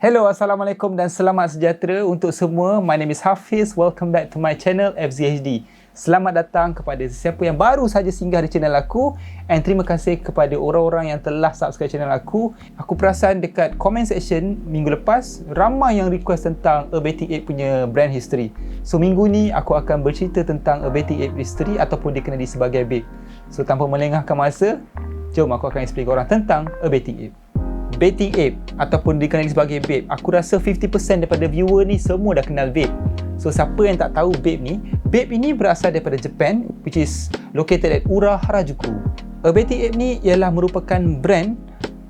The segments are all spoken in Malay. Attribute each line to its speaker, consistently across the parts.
Speaker 1: Hello, Assalamualaikum dan selamat sejahtera untuk semua. My name is Hafiz. Welcome back to my channel FZHD. Selamat datang kepada sesiapa yang baru saja singgah di channel aku, and terima kasih kepada orang-orang yang telah subscribe channel aku. Aku perasan dekat comment section minggu lepas ramai yang request tentang A Bathing Ape punya brand history. So minggu ni aku akan bercerita tentang A Bathing Ape history ataupun dikenali sebagai Bape. So tanpa melengahkan masa, jom aku akan explain korang tentang A Bathing Ape. Bathing Ape ataupun dikenali sebagai Bape, aku rasa 50% daripada viewer ni semua dah kenal Bape. So siapa yang tak tahu Bape ni, Bape ini berasal daripada Japan, which is located at Ura, Harajuku. A Bathing Ape ni ialah merupakan brand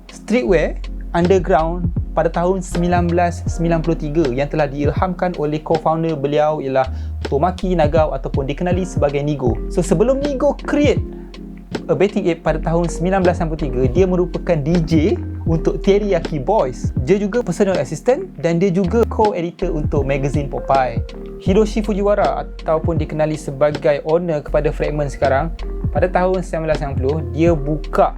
Speaker 1: streetwear underground pada tahun 1993 yang telah diilhamkan oleh co-founder beliau ialah Tomaki, Nagao ataupun dikenali sebagai NIGO. So sebelum NIGO create A Bathing Ape pada tahun 1993, dia merupakan DJ untuk Teriyaki Boys. Dia juga personal assistant dan dia juga co-editor untuk magazine Popeye. Hiroshi Fujiwara ataupun dikenali sebagai owner kepada Fragment sekarang, pada tahun 1990 dia buka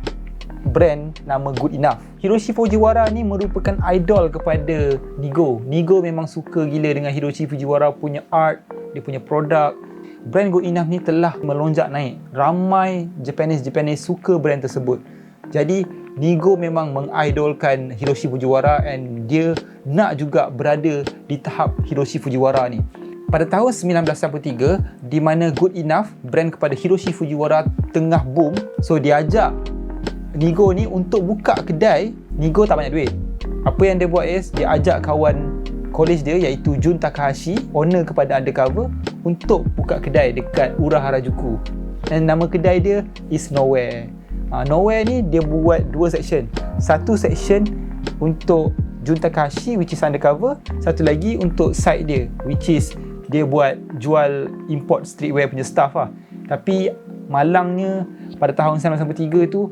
Speaker 1: brand nama Good Enough. Hiroshi Fujiwara ni merupakan idol kepada NIGO. NIGO memang suka gila dengan Hiroshi Fujiwara punya art, dia punya produk. Brand Good Enough ni telah melonjak naik. Ramai Japanese suka brand tersebut. Jadi NIGO memang mengidolkan Hiroshi Fujiwara and dia nak juga berada di tahap Hiroshi Fujiwara ni. Pada tahun 1993, di mana Good Enough, brand kepada Hiroshi Fujiwara tengah boom, so dia ajak NIGO ni untuk buka kedai. NIGO tak banyak duit. Apa yang dia buat is, dia ajak kawan college dia iaitu Jun Takahashi, owner kepada Undercover, untuk buka kedai dekat Ura, Harajuku. Dan nama kedai dia is Nowhere. Nowhere ni dia buat dua section. Satu section untuk Jun Takahashi which is Undercover, satu lagi untuk side dia which is dia buat jual import streetwear punya stuff lah. Tapi malangnya pada tahun 1993 tu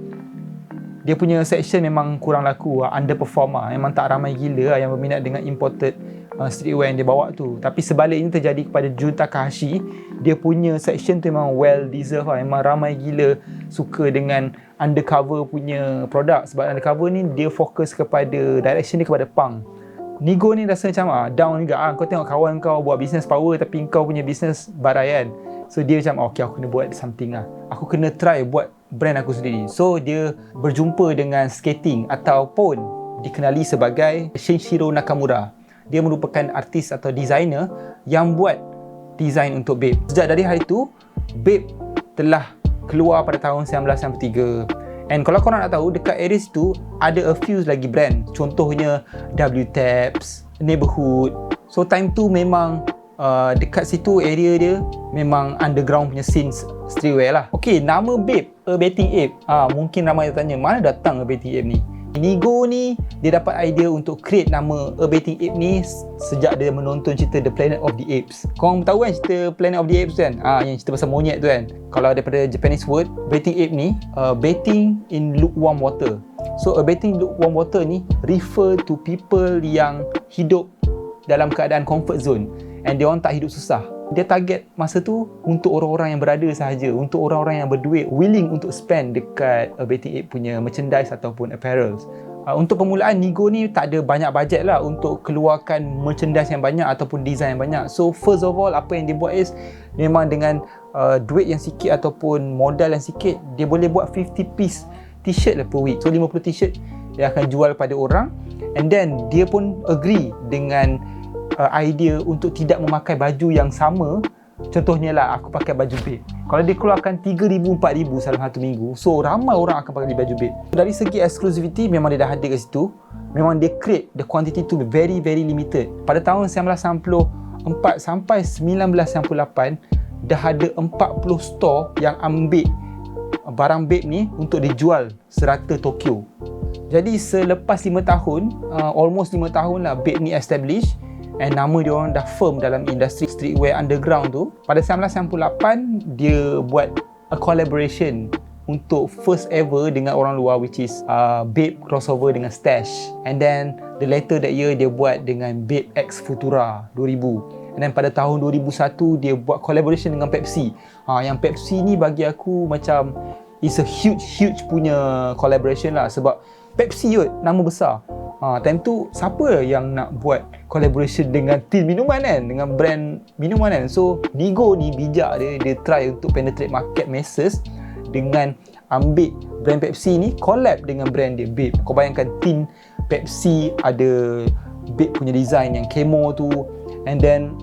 Speaker 1: dia punya section memang kurang laku, underperform lah. Memang tak ramai gila yang berminat dengan imported streetwear yang dia bawa tu. Tapi sebaliknya terjadi kepada Jun Takahashi, dia punya section tu memang well deserved lah. Memang ramai gila suka dengan Undercover punya produk. Sebab Undercover ni dia fokus kepada direction dia kepada punk. NIGO ni rasa macam down juga. Kau tengok kawan kau buat business power tapi kau punya business barai kan. So dia macam okay, aku kena buat something lah. Aku kena try buat brand aku sendiri. So dia berjumpa dengan skating ataupun dikenali sebagai Shinichiro Nakamura. Dia merupakan artis atau designer yang buat design untuk Bape. Sejak dari hari tu, Bape telah keluar pada tahun 1993. And kalau korang nak tahu, dekat area situ ada a few lagi brand. Contohnya W-Tabs, Neighborhood. So time tu memang dekat situ area dia memang underground punya scene streetwear lah. Okay, nama Bape, A Bathing Ape. Mungkin ramai tanya, mana datang A Bathing Ape ni? NIGO ni dia dapat idea untuk create nama A Bathing Ape ni sejak dia menonton cerita The Planet of the Apes. Korang tahu kan cerita Planet of the Apes tu kan? Yang cerita pasal monyet tu kan? Kalau daripada Japanese word, Bathing Ape ni bathing in lukewarm water. So A Bathing lukewarm water ni refer to people yang hidup dalam keadaan comfort zone and dia orang tak hidup susah. Dia target masa tu untuk orang-orang yang berada sahaja, untuk orang-orang yang berduit, willing untuk spend dekat A Bathing Ape punya merchandise ataupun apparels. Untuk permulaan, NIGO ni tak ada banyak bajet lah untuk keluarkan merchandise yang banyak ataupun design yang banyak. So first of all, apa yang dia buat is memang dengan duit yang sikit ataupun modal yang sikit, dia boleh buat 50 piece t-shirt lah per week. So 50 t-shirt dia akan jual pada orang, and then dia pun agree dengan idea untuk tidak memakai baju yang sama. Contohnya lah, aku pakai baju Bape. Kalau dia keluarkan 3,000-4,000 dalam satu minggu, so ramai orang akan pakai baju Bape. Dari segi exclusivity, memang dia dah ada kat situ. Memang dia create the quantity tu very limited. Pada tahun 1994 sampai 1998, dah ada 40 store yang ambil barang Bape ni untuk dijual serata Tokyo. Jadi selepas 5 tahun, almost 5 tahun lah Bape ni establish, and nama dia orang dah firm dalam industri streetwear underground tu. Pada 1998 dia buat a collaboration untuk first ever dengan orang luar, which is Bape crossover dengan Stash. And then the later that year dia buat dengan Bape X Futura 2000. And then pada tahun 2001 dia buat collaboration dengan Pepsi. Yang Pepsi ni bagi aku macam it's a huge punya collaboration lah, sebab Pepsi kot, nama besar. Time tu siapa yang nak buat collaboration dengan tin minuman kan, dengan brand minuman kan. So NIGO ni bijak dia try untuk penetrate market masses dengan ambil brand Pepsi ni collab dengan brand dia Bape. Kau bayangkan tin Pepsi ada Bape punya design yang camo tu, and then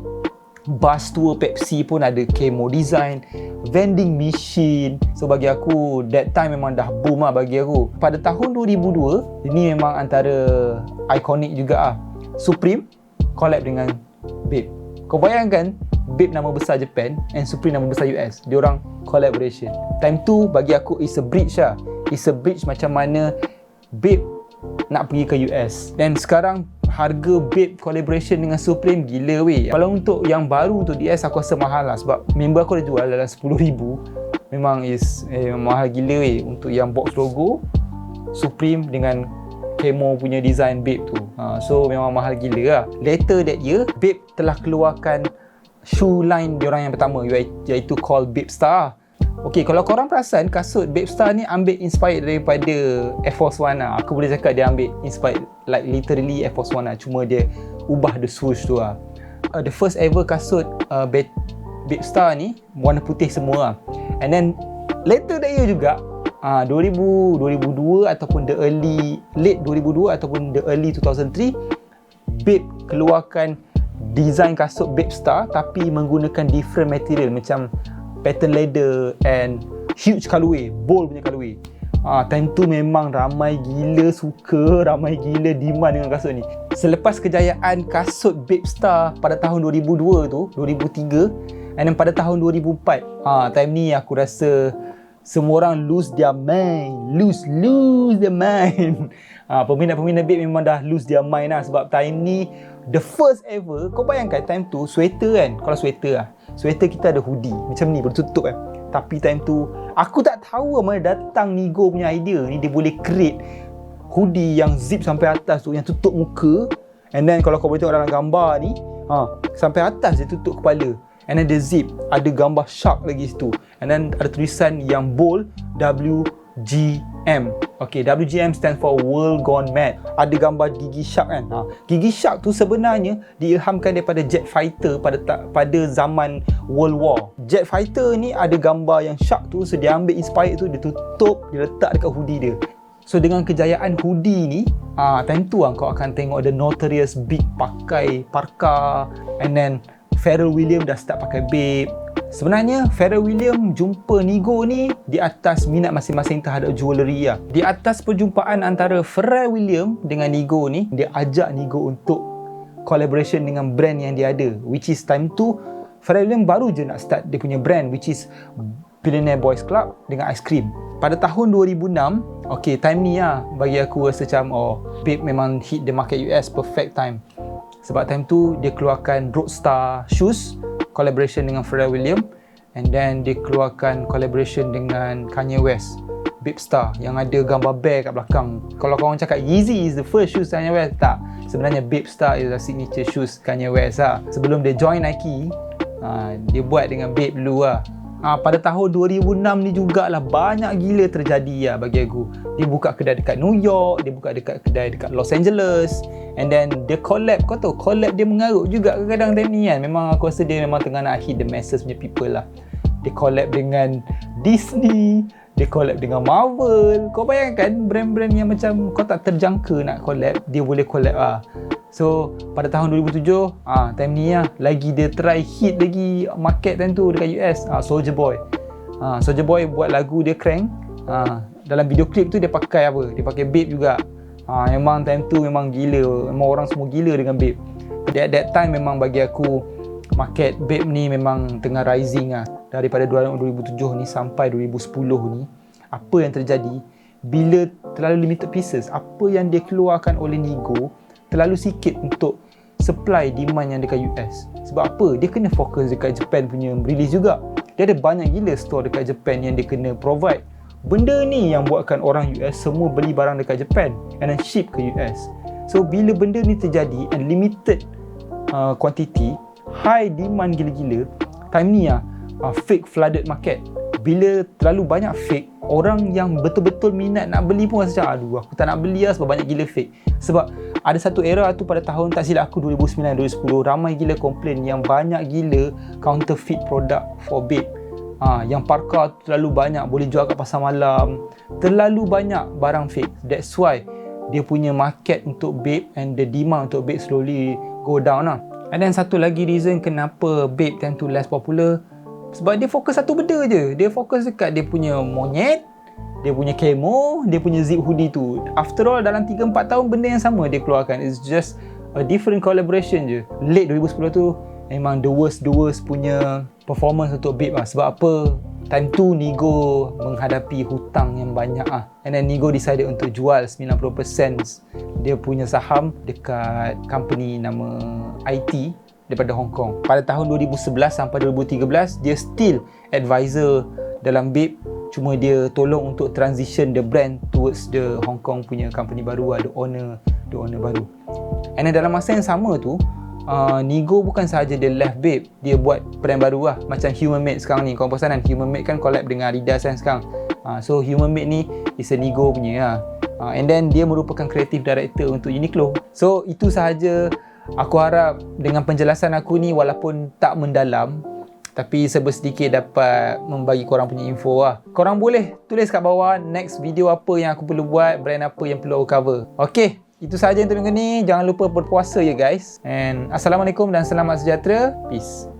Speaker 1: bus tour Pepsi pun ada camo design, vending machine. So bagi aku that time memang dah boom lah bagi aku. Pada tahun 2002, ini memang antara ikonik juga lah. Supreme collab dengan Bape. Kau bayangkan Bape nama besar Japan and Supreme nama besar US, diorang collaboration. Time tu bagi aku is a bridge lah. It's a bridge macam mana Bape nak pergi ke US. Dan sekarang harga Bape collaboration dengan Supreme gila weh. Kalau untuk yang baru untuk DS aku rasa mahal lah, sebab member aku dah jual dalam 10,000. Memang is mahal gila weh. Untuk yang box logo Supreme dengan camo punya design Bape tu. So memang mahal gila lah. Later that year, Bape telah keluarkan shoe line diorang yang pertama, iaitu called Bape Star. Okay, kalau korang perasan, kasut Bape Star ni ambil inspired daripada Air Force One lah. Aku boleh cakap dia ambil inspired, like literally Air Force One lah. Cuma dia ubah the swoosh tu lah. The first ever kasut Bape Star ni warna putih semua lah. And then later that year juga, 2002 ataupun late 2002 ataupun the early 2003, Bape keluarkan design kasut Bape Star tapi menggunakan different material macam pattern leather and huge colorway, bold punya colorway. Time tu memang ramai gila suka, ramai gila demand dengan kasut ni. Selepas kejayaan kasut Bape Star pada tahun 2002 tu, 2003, and then pada tahun 2004, time ni aku rasa semua orang lose their mind. Lose their mind. Peminat-peminat Bape memang dah lose their mind lah, sebab time ni the first ever. Kau bayangkan time tu sweater kan, kalau sweater kita ada hoodie macam ni bertutup kan. Tapi time tu aku tak tahu mana datang NIGO punya idea ni, dia boleh create hoodie yang zip sampai atas tu, yang tutup muka, and then kalau kau boleh tengok dalam gambar ni, sampai atas dia tutup kepala, and then dia zip, ada gambar shark lagi situ, and then ada tulisan yang bold WGM. Okay, WGM stand for World Gone Mad. Ada gambar gigi shark kan. Gigi shark tu sebenarnya diilhamkan daripada jet fighter pada zaman World War. Jet fighter ni ada gambar yang shark tu, so dia ambil inspired tu, dia tutup, dia letak dekat hoodie dia. So dengan kejayaan hoodie ni, time tu kau akan tengok the Notorious Big pakai parka, and then Pharrell William dah start pakai Bape. Sebenarnya Pharrell William jumpa NIGO ni di atas minat masing-masing terhadap jewellery lah. Di atas perjumpaan antara Pharrell William dengan NIGO ni, dia ajak NIGO untuk collaboration dengan brand yang dia ada, which is time tu Pharrell William baru je nak start dia punya brand, which is Billionaire Boys Club dengan ice cream. Pada tahun 2006, okay, time ni lah bagi aku rasa macam Bape memang hit the market US, perfect time. Sebab time tu dia keluarkan Roadstar shoes collaboration dengan Pharrell William, and then dia keluarkan collaboration dengan Kanye West, Bape Star, yang ada gambar bear kat belakang. Kalau korang cakap Yeezy is the first shoes Kanye West, tak. Sebenarnya Bape Star is a signature shoes Kanye West lah. Sebelum dia join Nike, dia buat dengan Bape dulu lah. Pada tahun 2006 ni jugalah banyak gila terjadi lah bagi aku. Dia buka kedai dekat New York, dia buka kedai dekat Los Angeles, and then dia collab. Kau tahu collab dia mengarut juga kadang-kadang time ni kan. Memang aku rasa dia memang tengah nak hit the masses punya people lah. Dia collab dengan Disney, dia collab dengan Marvel. Kau bayangkan brand-brand yang macam kau tak terjangka nak collab, dia boleh collab lah. So pada tahun 2007, time ni lah lagi dia try hit lagi market time tu dekat US. Soulja Boy buat lagu dia Crank. Dalam video klip tu dia pakai apa? Dia pakai Bape juga. Memang time tu memang gila. Memang orang semua gila dengan Bape. At that time memang bagi aku market Bape ni memang tengah rising lah. Daripada 2007 ni sampai 2010 ni, apa yang terjadi bila terlalu limited pieces, apa yang dia keluarkan oleh NIGO terlalu sikit untuk supply demand yang dekat US. Sebab apa? Dia kena fokus dekat Japan punya release juga. Dia ada banyak gila store dekat Japan yang dia kena provide. Benda ni yang buatkan orang US semua beli barang dekat Japan and then ship ke US. So bila benda ni terjadi and limited quantity, high demand gila-gila, time ni fake flooded market. Bila terlalu banyak fake, orang yang betul-betul minat nak beli pun rasa macam aduh aku tak nak beli lah sebab banyak gila fake. Sebab ada satu era tu pada tahun tak silap aku 2009-2010 ramai gila komplain yang banyak gila counterfeit produk for Bape. Yang parka tu terlalu banyak, boleh jual kat pasar malam, terlalu banyak barang fake. That's why dia punya market untuk Bape and the demand untuk Bape slowly go down lah. And then satu lagi reason kenapa Bape tend to less popular, sebab dia fokus satu benda je. Dia fokus dekat dia punya monyet, dia punya camo, dia punya zip hoodie tu. After all dalam 3-4 tahun benda yang sama dia keluarkan. It's just a different collaboration je. Late 2010 tu memang the worst punya performance untuk Bape lah. Sebab apa? Time tu NIGO menghadapi hutang yang banyak lah. And then NIGO decided untuk jual 90% dia punya saham dekat company nama IT daripada Hong Kong. Pada tahun 2011 sampai 2013 dia still advisor dalam Bape, cuma dia tolong untuk transition the brand towards the Hong Kong punya company baru, the owner baru. And then dalam masa yang sama tu NIGO bukan sahaja dia left Bape, dia buat brand baru lah. Macam Human Made sekarang ni, korang perasan kan Human Made kan collab dengan Adidas kan sekarang. So Human Made ni is a NIGO punya lah. And then dia merupakan creative director untuk Uniqlo. So itu sahaja. Aku harap dengan penjelasan aku ni walaupun tak mendalam, tapi sedikit dapat membagi korang punya info lah. Korang boleh tulis kat bawah next video apa yang aku perlu buat, brand apa yang perlu aku cover. Okay, itu sahaja untuk minggu ni. Jangan lupa berpuasa ya guys. And Assalamualaikum dan selamat sejahtera. Peace.